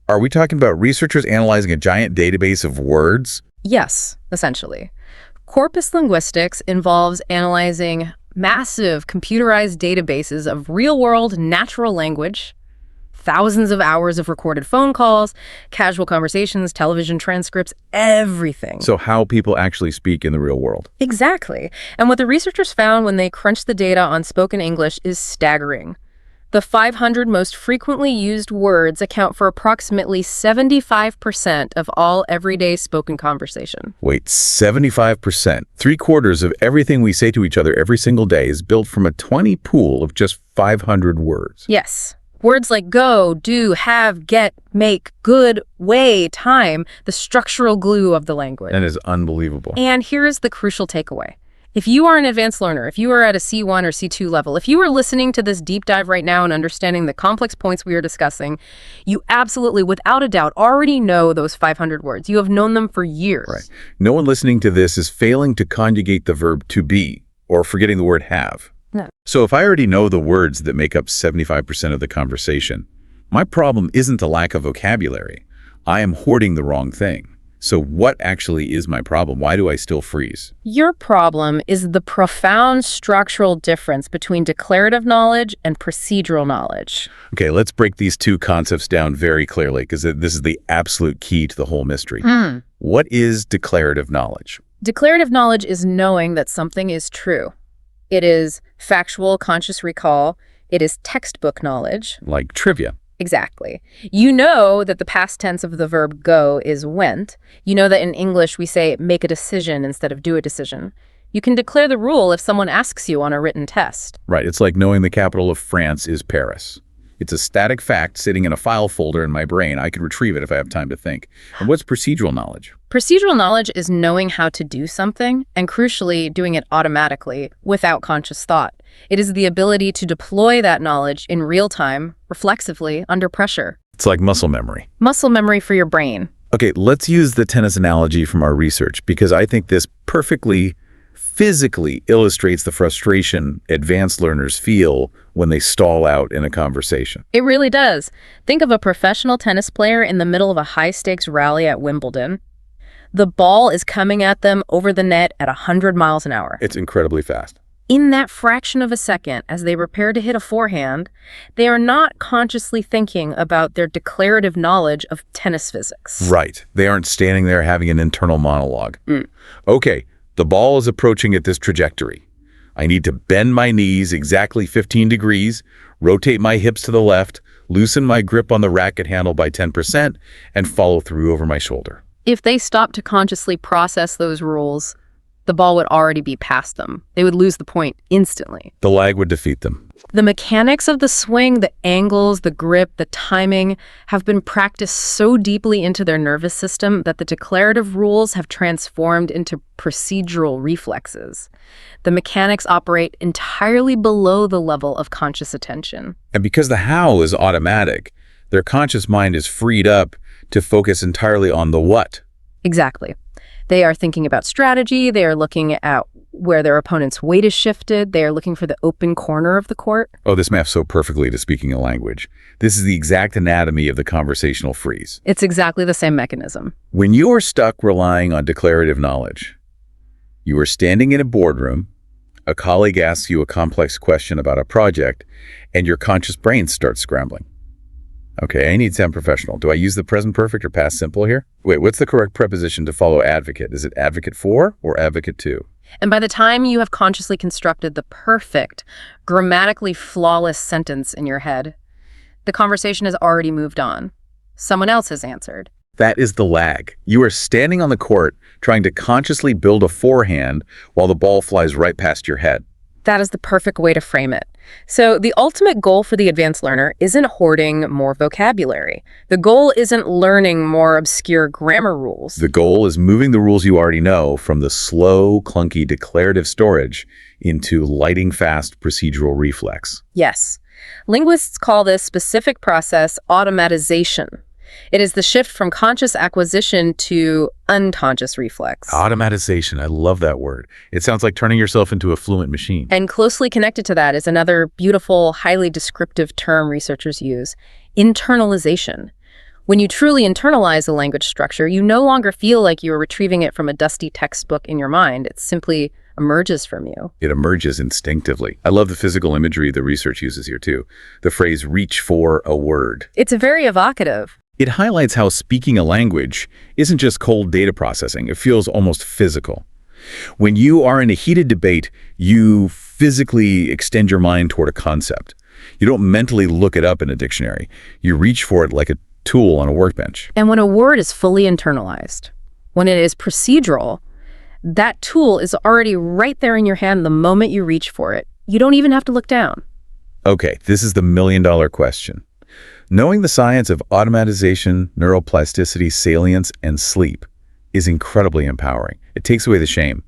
Are we talking about researchers analyzing a giant database of words? Yes, essentially. Corpus linguistics involves analyzing massive computerized databases of real-world natural language, thousands of hours of recorded phone calls, casual conversations, television transcripts, everything. So how people actually speak in the real world. Exactly. And what the researchers found when they crunched the data on spoken English is staggering. The 500 most frequently used words account for approximately 75% of all everyday spoken conversation. Wait, 75%? 3/4 of everything we say to each other every single day is built from a 20 pool of just 500 words. Yes. Words like go, do, have, get, make, good, way, time, the structural glue of the language. That is unbelievable. And here's the crucial takeaway. If you are an advanced learner, if you are at a C1 or C2 level, if you are listening to this deep dive right now and understanding the complex points we are discussing, you absolutely, without a doubt, already know those 500 words. You have known them for years. Right. No one listening to this is failing to conjugate the verb to be or forgetting the word have. No. So if I already know the words that make up 75% of the conversation, my problem isn't the lack of vocabulary. I am hoarding the wrong thing. So what actually is my problem? Why do I still freeze? Your problem is the profound structural difference between declarative knowledge and procedural knowledge. Okay, let's break these two concepts down very clearly, because this is the absolute key to the whole mystery. What is declarative knowledge? Declarative knowledge is knowing that something is true. It is factual, conscious recall. It is textbook knowledge. Like trivia. Exactly. You know that the past tense of the verb go is went. You know that in English we say make a decision instead of do a decision. You can declare the rule if someone asks you on a written test. Right, it's like knowing the capital of France is Paris. It's a static fact sitting in a file folder in my brain. I can retrieve it if I have time to think. And what's procedural knowledge? Procedural knowledge is knowing how to do something, and crucially, doing it automatically, without conscious thought. It is the ability to deploy that knowledge in real time, reflexively, under pressure. It's like muscle memory. Muscle memory for your brain. Okay, let's use the tennis analogy from our research, because I think this perfectly physically illustrates the frustration advanced learners feel when they stall out in a conversation. It really does. Think of a professional tennis player in the middle of a high-stakes rally at Wimbledon. The ball is coming at them over the net at 100 miles an hour. It's incredibly fast. In that fraction of a second, as they prepare to hit a forehand, they are not consciously thinking about their declarative knowledge of tennis physics. Right. They aren't standing there having an internal monologue. Okay, the ball is approaching at this trajectory. I need to bend my knees exactly 15 degrees, rotate my hips to the left, loosen my grip on the racket handle by 10%, and follow through over my shoulder. If they stop to consciously process those rules, the ball would already be past them. They would lose the point instantly. The lag would defeat them. The mechanics of the swing, the angles, the grip, the timing have been practiced so deeply into their nervous system that the declarative rules have transformed into procedural reflexes. The mechanics operate entirely below the level of conscious attention. And because the how is automatic, their conscious mind is freed up to focus entirely on the what. Exactly. They are thinking about strategy, they are looking at where their opponent's weight is shifted. They are looking for the open corner of the court. Oh, this maps so perfectly to speaking a language. This is the exact anatomy of the conversational freeze. It's exactly the same mechanism. When you are stuck relying on declarative knowledge, you are standing in a boardroom, a colleague asks you a complex question about a project, and your conscious brain starts scrambling. Okay, I need to sound professional. Do I use the present perfect or past simple here? Wait, what's the correct preposition to follow advocate? Is it advocate for or advocate to? And by the time you have consciously constructed the perfect, grammatically flawless sentence in your head, the conversation has already moved on. Someone else has answered. That is the lag. You are standing on the court trying to consciously build a forehand while the ball flies right past your head. That is the perfect way to frame it. So the ultimate goal for the advanced learner isn't hoarding more vocabulary. The goal isn't learning more obscure grammar rules. The goal is moving the rules you already know from the slow, clunky declarative storage into lightning fast procedural reflex. Yes. Linguists call this specific process automatization. It is the shift from conscious acquisition to unconscious reflex. Automatization, I love that word. It sounds like turning yourself into a fluent machine. And closely connected to that is another beautiful, highly descriptive term researchers use, internalization. When you truly internalize a language structure, you no longer feel like you are retrieving it from a dusty textbook in your mind. It simply emerges from you. It emerges instinctively. I love the physical imagery the research uses here too. The phrase reach for a word. It's very evocative. It highlights how speaking a language isn't just cold data processing. It feels almost physical. When you are in a heated debate, you physically extend your mind toward a concept. You don't mentally look it up in a dictionary. You reach for it like a tool on a workbench. And when a word is fully internalized, when it is procedural, that tool is already right there in your hand the moment you reach for it. You don't even have to look down. Okay, this is the million-dollar question. Knowing the science of automatization, neuroplasticity, salience, and sleep is incredibly empowering. It takes away the shame.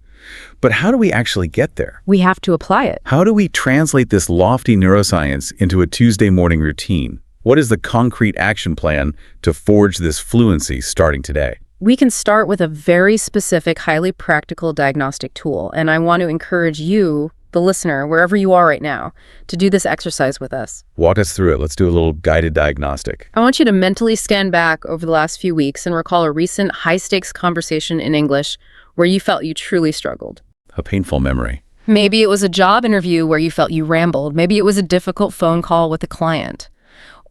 But how do we actually get there? We have to apply it. How do we translate this lofty neuroscience into a Tuesday morning routine? What is the concrete action plan to forge this fluency starting today? We can start with a very specific, highly practical diagnostic tool. And I want to encourage you, the listener, wherever you are right now, to do this exercise with us. Walk us through it. Let's do a little guided diagnostic. I want you to mentally scan back over the last few weeks and recall a recent high-stakes conversation in English where you felt you truly struggled. A painful memory. Maybe it was a job interview where you felt you rambled. Maybe it was a difficult phone call with a client.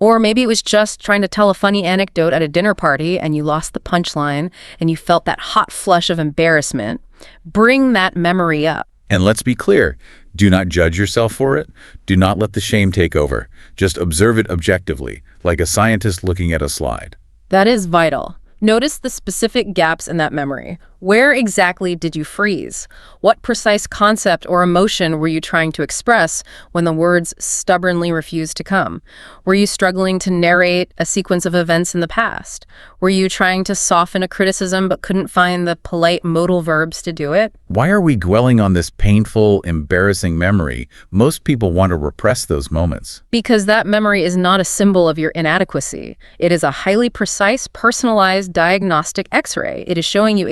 Or maybe it was just trying to tell a funny anecdote at a dinner party and you lost the punchline and you felt that hot flush of embarrassment. Bring that memory up. And let's be clear, do not judge yourself for it. Do not let the shame take over. Just observe it objectively, like a scientist looking at a slide. That is vital. Notice the specific gaps in that memory. Where exactly did you freeze? What precise concept or emotion were you trying to express when the words stubbornly refused to come? Were you struggling to narrate a sequence of events in the past? Were you trying to soften a criticism but couldn't find the polite modal verbs to do it? Why are we dwelling on this painful, embarrassing memory? Most people want to repress those moments. Because that memory is not a symbol of your inadequacy. It is a highly precise, personalized diagnostic X-ray. It is showing you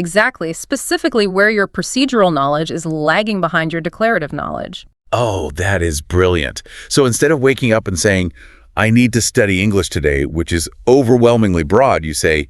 specifically where your procedural knowledge is lagging behind your declarative knowledge. Oh, that is brilliant. So instead of waking up and saying, I need to study English today, which is overwhelmingly broad, you say,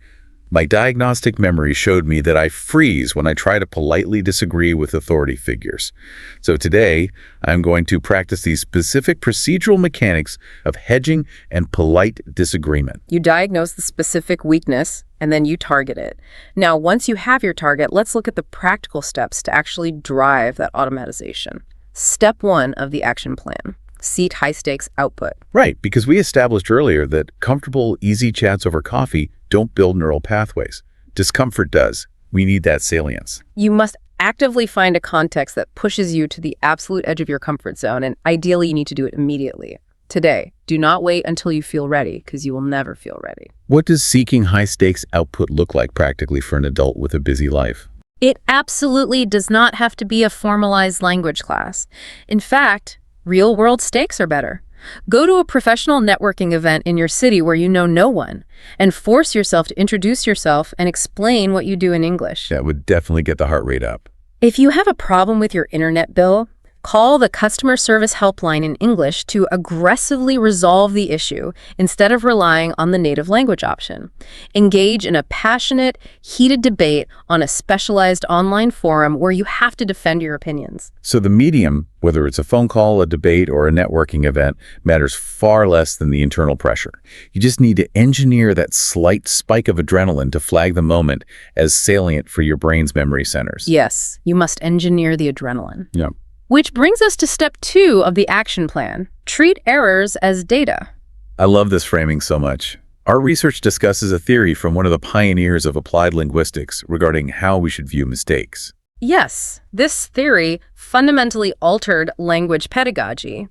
my diagnostic memory showed me that I freeze when I try to politely disagree with authority figures. So today, I'm going to practice these specific procedural mechanics of hedging and polite disagreement. You diagnose the specific weakness, and then you target it. Now, once you have your target, let's look at the practical steps to actually drive that automatization. Step 1 of the action plan. Seat high-stakes output. Right, because we established earlier that comfortable, easy chats over coffee don't build neural pathways. Discomfort does. We need that salience. You must actively find a context that pushes you to the absolute edge of your comfort zone, and ideally you need to do it immediately. Today, do not wait until you feel ready, because you will never feel ready. What does seeking high-stakes output look like practically for an adult with a busy life? It absolutely does not have to be a formalized language class. In fact, real-world stakes are better. Go to a professional networking event in your city where you know no one, and force yourself to introduce yourself and explain what you do in English. That would definitely get the heart rate up. If you have a problem with your internet bill, call the customer service helpline in English to aggressively resolve the issue instead of relying on the native language option. Engage in a passionate, heated debate on a specialized online forum where you have to defend your opinions. So the medium, whether it's a phone call, a debate, or a networking event, matters far less than the internal pressure. You just need to engineer that slight spike of adrenaline to flag the moment as salient for your brain's memory centers. Yes, you must engineer the adrenaline. Yeah. Which brings us to step 2 of the action plan. Treat errors as data. I love this framing so much. Our research discusses a theory from one of the pioneers of applied linguistics regarding how we should view mistakes. Yes, this theory fundamentally altered language pedagogy.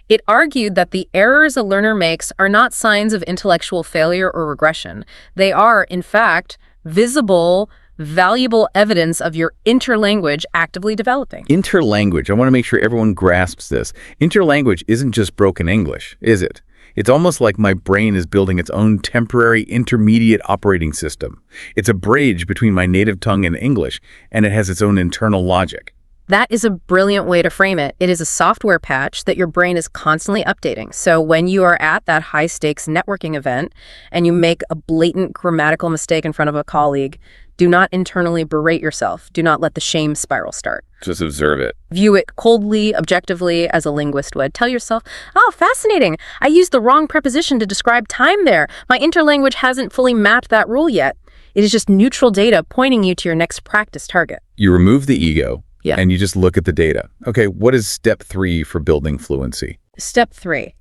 It argued that the errors a learner makes are not signs of intellectual failure or regression. They are, in fact, visible, valuable evidence of your interlanguage actively developing. Interlanguage, I want to make sure everyone grasps this. Interlanguage isn't just broken English, is it? It's almost like my brain is building its own temporary intermediate operating system. It's a bridge between my native tongue and English, and it has its own internal logic. That is a brilliant way to frame it. It is a software patch that your brain is constantly updating. So when you are at that high-stakes networking event and you make a blatant grammatical mistake in front of a colleague, do not internally berate yourself. Do not let the shame spiral start. Just observe it. View it coldly, objectively, as a linguist would. Tell yourself, oh, fascinating. I used the wrong preposition to describe time there. My interlanguage hasn't fully mapped that rule yet. It is just neutral data pointing you to your next practice target. You remove the ego, Yeah. and you just look at the data. Okay, what is step 3 for building fluency? Step 3,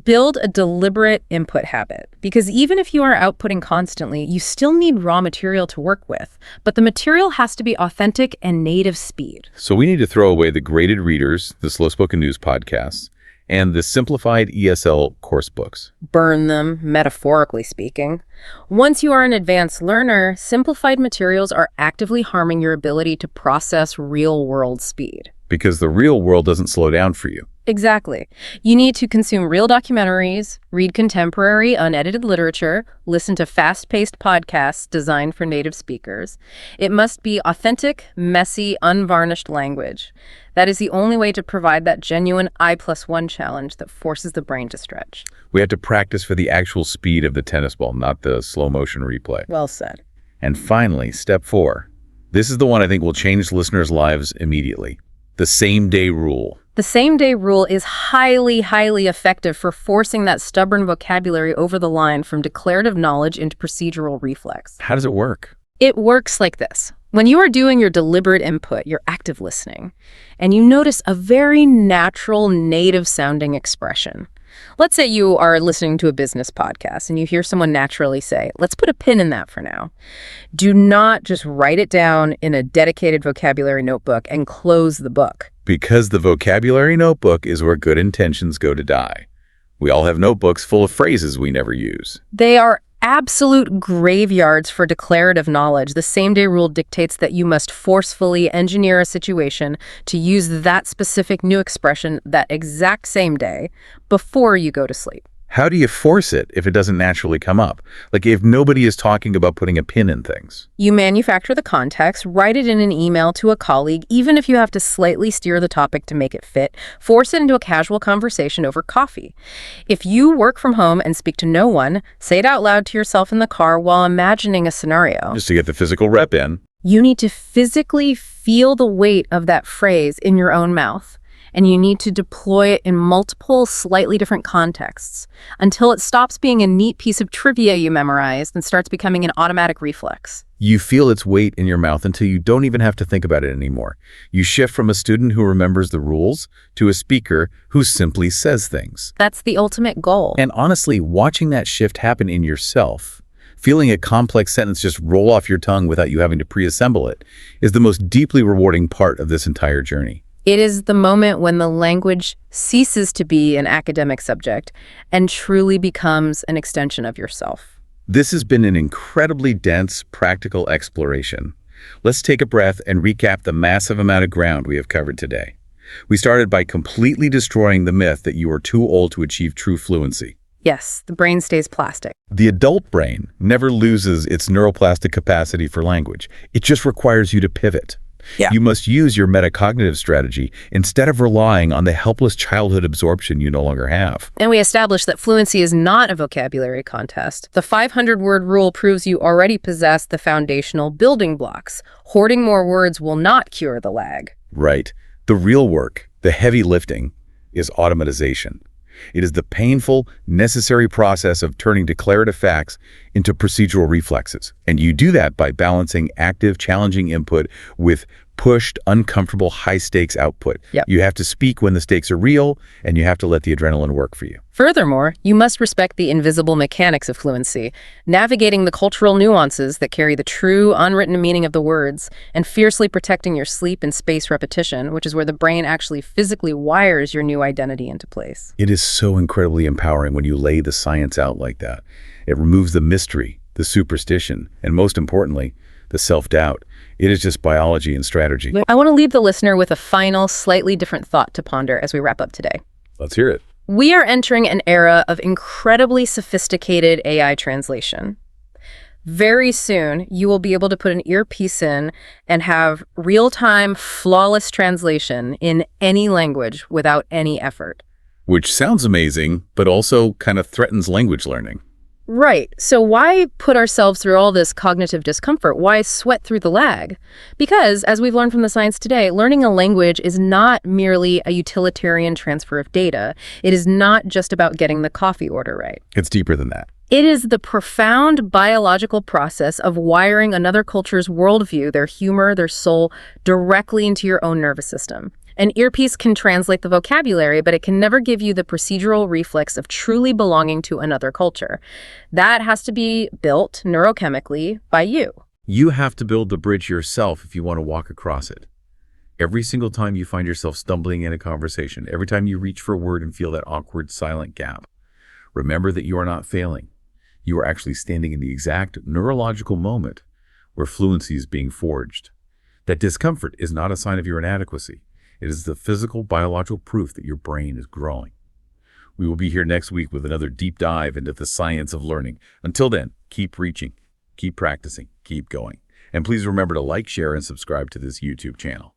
build a deliberate input habit. Because even if you are outputting constantly, you still need raw material to work with. But the material has to be authentic and native speed. So we need to throw away the graded readers, the slow-spoken news podcasts, and the simplified ESL course books. Burn them, metaphorically speaking. Once you are an advanced learner, simplified materials are actively harming your ability to process real-world speed. Because the real world doesn't slow down for you. Exactly. You need to consume real documentaries, read contemporary, unedited literature, listen to fast-paced podcasts designed for native speakers. It must be authentic, messy, unvarnished language. That is the only way to provide that genuine I+1 challenge that forces the brain to stretch. We have to practice for the actual speed of the tennis ball, not the slow-motion replay. Well said. And finally, step 4. This is the one I think will change listeners' lives immediately. The same-day rule. The same-day rule is highly, highly effective for forcing that stubborn vocabulary over the line from declarative knowledge into procedural reflex. How does it work? It works like this. When you are doing your deliberate input, your active listening, and you notice a very natural, native-sounding expression. Let's say you are listening to a business podcast and you hear someone naturally say, let's put a pin in that for now. Do not just write it down in a dedicated vocabulary notebook and close the book. Because the vocabulary notebook is where good intentions go to die. We all have notebooks full of phrases we never use. They are absolute graveyards for declarative knowledge. The same-day rule dictates that you must forcefully engineer a situation to use that specific new expression that exact same day before you go to sleep. How do you force it if it doesn't naturally come up? Like if nobody is talking about putting a pin in things. You manufacture the context, write it in an email to a colleague, even if you have to slightly steer the topic to make it fit, force it into a casual conversation over coffee. If you work from home and speak to no one, say it out loud to yourself in the car while imagining a scenario. Just to get the physical rep in. You need to physically feel the weight of that phrase in your own mouth. And you need to deploy it in multiple, slightly different contexts until it stops being a neat piece of trivia you memorized and starts becoming an automatic reflex. You feel its weight in your mouth until you don't even have to think about it anymore. You shift from a student who remembers the rules to a speaker who simply says things. That's the ultimate goal. And honestly, watching that shift happen in yourself, feeling a complex sentence just roll off your tongue without you having to pre-assemble it, is the most deeply rewarding part of this entire journey. It is the moment when the language ceases to be an academic subject and truly becomes an extension of yourself. This has been an incredibly dense, practical exploration. Let's take a breath and recap the massive amount of ground we have covered today. We started by completely destroying the myth that you are too old to achieve true fluency. Yes, the brain stays plastic. The adult brain never loses its neuroplastic capacity for language. It just requires you to pivot. Yeah. You must use your metacognitive strategy instead of relying on the helpless childhood absorption you no longer have. And we established that fluency is not a vocabulary contest. The 500-word rule proves you already possess the foundational building blocks. Hoarding more words will not cure the lag. Right. The real work, the heavy lifting, is automatization. It is the painful, necessary process of turning declarative facts into procedural reflexes. And you do that by balancing active, challenging input with pushed, uncomfortable, high-stakes output. Yep. You have to speak when the stakes are real, and you have to let the adrenaline work for you. Furthermore, you must respect the invisible mechanics of fluency, navigating the cultural nuances that carry the true, unwritten meaning of the words, and fiercely protecting your sleep and space repetition, which is where the brain actually physically wires your new identity into place. It is so incredibly empowering when you lay the science out like that. It removes the mystery, the superstition, and most importantly, the self-doubt. It is just biology and strategy. I want to leave the listener with a final, slightly different thought to ponder as we wrap up today. Let's hear it. We are entering an era of incredibly sophisticated AI translation. Very soon, you will be able to put an earpiece in and have real-time, flawless translation in any language without any effort. Which sounds amazing, but also kind of threatens language learning. Right. So why put ourselves through all this cognitive discomfort? Why sweat through the lag? Because, as we've learned from the science today, learning a language is not merely a utilitarian transfer of data. It is not just about getting the coffee order right. It's deeper than that. It is the profound biological process of wiring another culture's worldview, their humor, their soul, directly into your own nervous system. An earpiece can translate the vocabulary, but it can never give you the procedural reflex of truly belonging to another culture. That has to be built neurochemically by you. You have to build the bridge yourself if you want to walk across it. Every single time you find yourself stumbling in a conversation, every time you reach for a word and feel that awkward silent gap, remember that you are not failing. You are actually standing in the exact neurological moment where fluency is being forged. That discomfort is not a sign of your inadequacy. It is the physical, biological proof that your brain is growing. We will be here next week with another deep dive into the science of learning. Until then, keep reaching, keep practicing, keep going. And please remember to like, share, and subscribe to this YouTube channel.